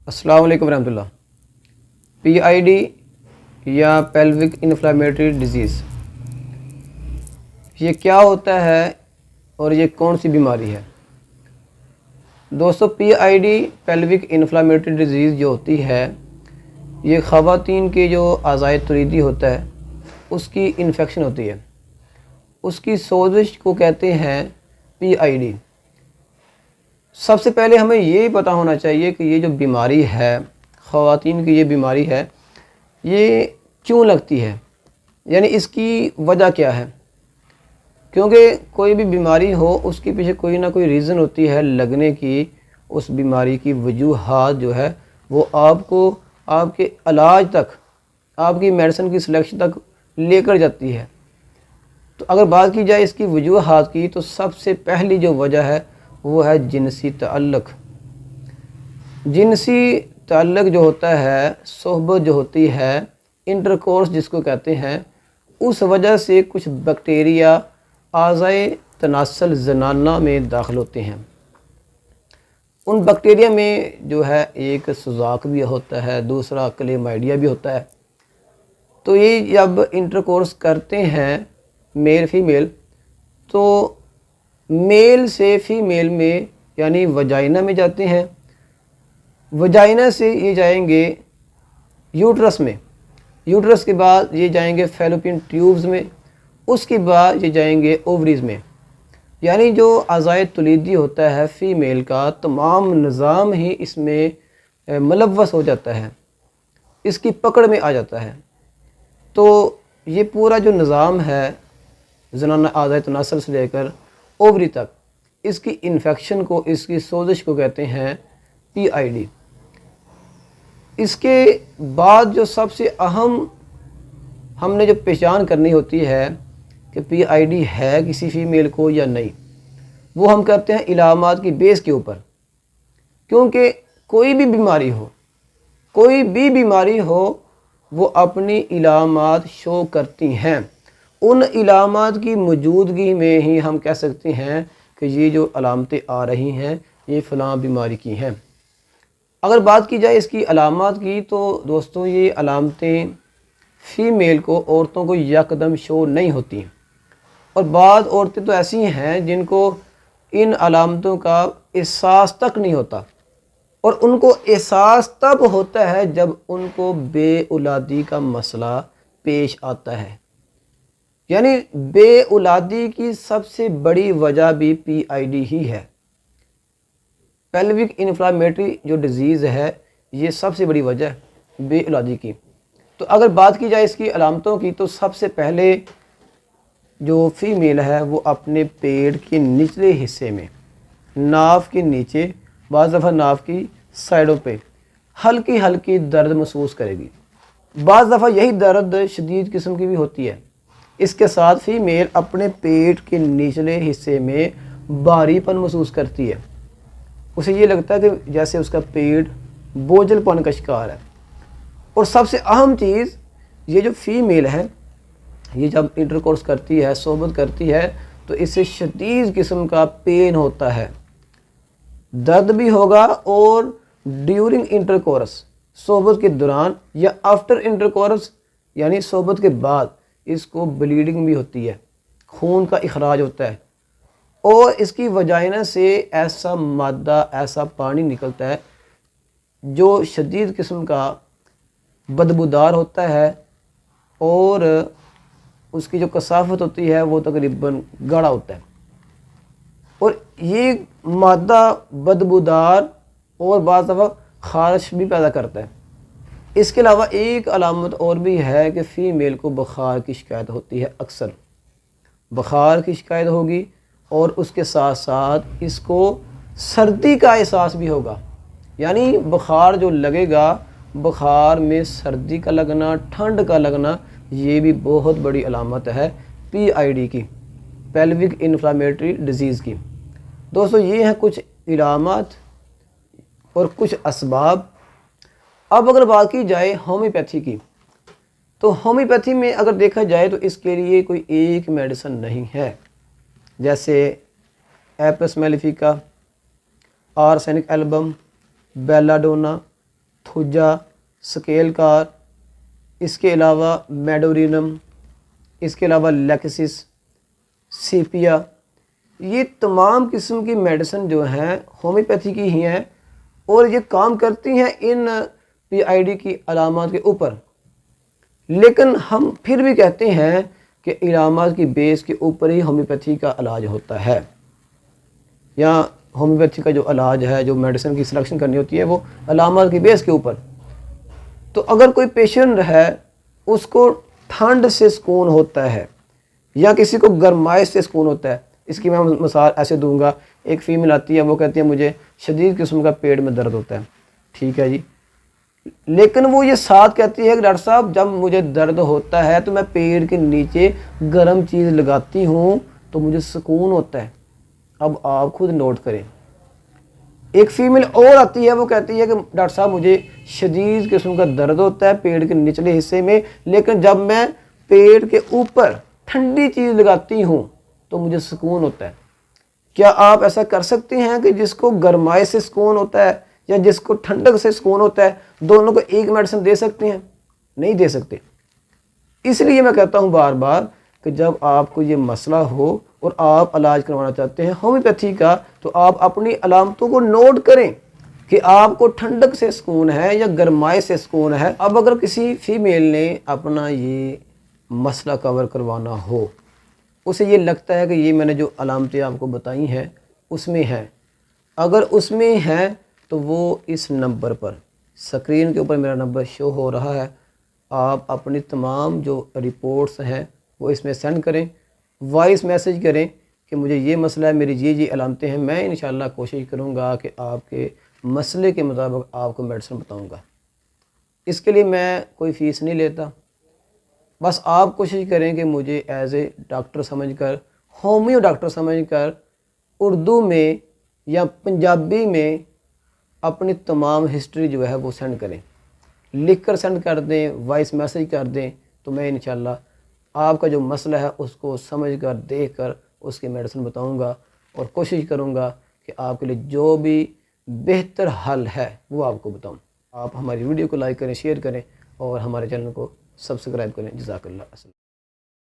अस्सलाम वालेकुम रहमतुल्लाह। PID या पेल्विक इन्फ्लेमेटरी डिजीज़, ये क्या होता है और ये कौन सी बीमारी है? दोस्तों, PID पेल्विक इन्फ्लेमेटरी डिजीज़ जो होती है, ये ख़वातीन के जो अज़ाए तुरीदी होता है उसकी इन्फेक्शन होती है। उसकी सोजिश को कहते हैं PID। सबसे पहले हमें ये पता होना चाहिए कि ये जो बीमारी है, ख़वातीन की ये बीमारी है, ये क्यों लगती है, यानी इसकी वजह क्या है। क्योंकि कोई भी बीमारी हो उसके पीछे कोई ना कोई रीज़न होती है लगने की। उस बीमारी की वजूहात जो है वो आपको आपके इलाज तक, आपकी मेडिसिन की सिलेक्शन तक लेकर जाती है। तो अगर बात की जाए इसकी वजूहात की, तो सबसे पहली जो वजह है वो है जिनसी ताल्लुक़। जिनसी ताल्लुक़ जो होता है, सोहबत जो होती है, इंटरकोर्स जिसको कहते हैं, उस वजह से कुछ बैक्टीरिया आज़ाए तनासल ज़नाना में दाखिल होते हैं। उन बैक्टीरिया में जो है एक सुजाक भी होता है, दूसरा क्लेमाइडिया भी होता है। तो ये जब इंटरकोर्स करते हैं मेल फीमेल, तो मेल से फीमेल में यानी वजाइना में जाते हैं, वजाइना से ये जाएंगे यूट्रस में, यूट्रस के बाद ये जाएंगे फैलोपियन ट्यूब्स में, उसके बाद ये जाएंगे ओवरीज़ में। यानी जो अज़ाए तुलीदी होता है फ़ीमेल का, तमाम निज़ाम ही इसमें मुलव्वस हो जाता है, इसकी पकड़ में आ जाता है। तो ये पूरा जो निज़ाम है ज़नाना आज़ाए तनासल से लेकर ओवरी तक, इसकी इन्फेक्शन को, इसकी सोजिश को कहते हैं PID। इसके बाद जो सबसे अहम हमने जो पहचान करनी होती है कि PID है किसी फ़ीमेल को या नहीं, वो हम करते हैं इलामात की बेस के ऊपर। क्योंकि कोई भी बीमारी हो, कोई भी बीमारी हो, वो अपनी इलामात शो करती हैं। उन इलामात की मौजूदगी में ही हम कह सकते हैं कि ये जो अलामतें आ रही हैं ये फ़लाँ बीमारी की हैं। अगर बात की जाए इसकी अलामात की, तो दोस्तों ये अलामतें फ़ीमेल को, औरतों को यकदम शो नहीं होती। और बाद औरतें तो ऐसी हैं जिनको इन अलामतों का एहसास तक नहीं होता, और उनको एहसास तब होता है जब उनको बेऔलादी का मसला पेश आता है। यानी बेऔलादी की सबसे बड़ी वजह भी PID ही है। पेल्विक इन्फ्लेमेटरी जो डिज़ीज़ है, ये सबसे बड़ी वजह है बेऔलादी की। तो अगर बात की जाए इसकी अलामतों की, तो सबसे पहले जो फ़ीमेल है वो अपने पेट के निचले हिस्से में, नाभ के नीचे, बाज़ दफ़ा नाभ की साइडों पे हल्की हल्की दर्द महसूस करेगी। बाज़ दफ़ा यही दर्द शदीद किस्म की भी होती है। इसके साथ फ़ीमेल अपने पेट के निचले हिस्से में भारीपन महसूस करती है। उसे ये लगता है कि जैसे उसका पेट बोझलपन का शिकार है। और सबसे अहम चीज़, ये जो फ़ीमेल है, ये जब इंटरकोर्स करती है, सोहबत करती है, तो इससे शदीद किस्म का पेन होता है, दर्द भी होगा। और ड्यूरिंग इंटरकोर्स, सोहबत के दौरान या आफ्टर इंटरकोर्स यानी सोहबत के बाद, इसको ब्लीडिंग भी होती है, खून का इखराज होता है। और इसकी वजाइना से ऐसा मादा, ऐसा पानी निकलता है जो शदीद किस्म का बदबूदार होता है, और उसकी जो कसाफत होती है वो तकरीबन गाढ़ा होता है। और ये मादा बदबूदार और बाज़ दफ़ा ख़ारिश भी पैदा करता है। इसके अलावा एक अलामत और भी है कि फ़ीमेल को बुखार की शिकायत होती है। अक्सर बुखार की शिकायत होगी, और उसके साथ साथ इसको सर्दी का एहसास भी होगा। यानी बुखार जो लगेगा, बुखार में सर्दी का लगना, ठंड का लगना, ये भी बहुत बड़ी अलामत है PID की, पेल्विक इन्फ्लेमेटरी डिज़ीज़ की। दोस्तों, ये हैं कुछ इलामात और कुछ असबाब। अब अगर बात की जाए होम्योपैथी की, तो होम्योपैथी में अगर देखा जाए तो इसके लिए कोई एक मेडिसिन नहीं है। जैसे apis mellifica, arsenic album, belladonna, खुजा, स्केल कार, इसके अलावा मेडोरिनम, इसके अलावा लेक्सिस, सीपिया, ये तमाम किस्म की मेडिसिन जो हैं होम्योपैथी की ही हैं और ये काम करती हैं इन पीआईडी की अलामात के ऊपर। लेकिन हम फिर भी कहते हैं कि अलामात की बेस के ऊपर ही होम्योपैथी का इलाज होता है, या होम्योपैथी का जो इलाज है, जो मेडिसिन की सिलेक्शन करनी होती है वो अलामात की बेस के ऊपर। तो अगर कोई पेशेंट है उसको ठंड से सुकून होता है या किसी को गर्माइश से सुकून होता है, इसकी मैं मिसाल ऐसे दूंगा। एक फ़ीमेल आती है, वो कहती है मुझे शदीद किस्म का पेट में दर्द होता है, ठीक है जी, लेकिन वो ये साथ कहती है कि डॉक्टर साहब जब मुझे दर्द होता है तो मैं पेट के नीचे गर्म चीज़ लगाती हूँ तो मुझे सुकून होता है। अब आप खुद नोट करें। एक फ़ीमेल और आती है, वो कहती है कि डॉक्टर साहब मुझे शदीद किस्म का दर्द होता है पेट के निचले हिस्से में, लेकिन जब मैं पेट के ऊपर ठंडी चीज़ लगाती हूँ तो मुझे सुकून होता है। क्या आप ऐसा कर सकते हैं कि जिसको गर्माई से सुकून होता है या जिसको ठंडक से सुकून होता है, दोनों को एक मेडिसिन दे सकते हैं? नहीं दे सकते। इसलिए मैं कहता हूँ बार बार कि जब आपको ये मसला हो और आप इलाज करवाना चाहते हैं होम्योपैथी का, तो आप अपनी अलामतों को नोट करें कि आपको ठंडक से सुकून है या गर्माई से सुकून है। अब अगर किसी फीमेल ने अपना ये मसला कवर करवाना हो, उसे ये लगता है कि ये मैंने जो अलामतें आपको बताई हैं उसमें हैं, अगर उसमें हैं तो वो इस नंबर पर, स्क्रीन के ऊपर मेरा नंबर शो हो रहा है, आप अपनी तमाम जो रिपोर्ट्स हैं वो इसमें सेंड करें, वॉइस मैसेज करें कि मुझे ये मसला है, मेरी ये अलामतें हैं। मैं इंशाल्लाह कोशिश करूँगा कि आपके मसले के मुताबिक आपको मेडिसिन बताऊँगा। इसके लिए मैं कोई फ़ीस नहीं लेता, बस आप कोशिश करें कि मुझे एज ए डॉक्टर समझकर, होम्यो डॉक्टर समझकर उर्दू में या पंजाबी में अपनी तमाम हिस्ट्री जो है वो सेंड करें, लिख कर सेंड कर दें, वॉइस मैसेज कर दें, तो मैं इंशाल्लाह आपका जो मसला है उसको समझ कर, देख कर उसकी मेडिसिन बताऊंगा और कोशिश करूंगा कि आपके लिए जो भी बेहतर हल है वो आपको बताऊं। आप हमारी वीडियो को लाइक करें, शेयर करें और हमारे चैनल को सब्सक्राइब करें। जज़ाकल्लाह।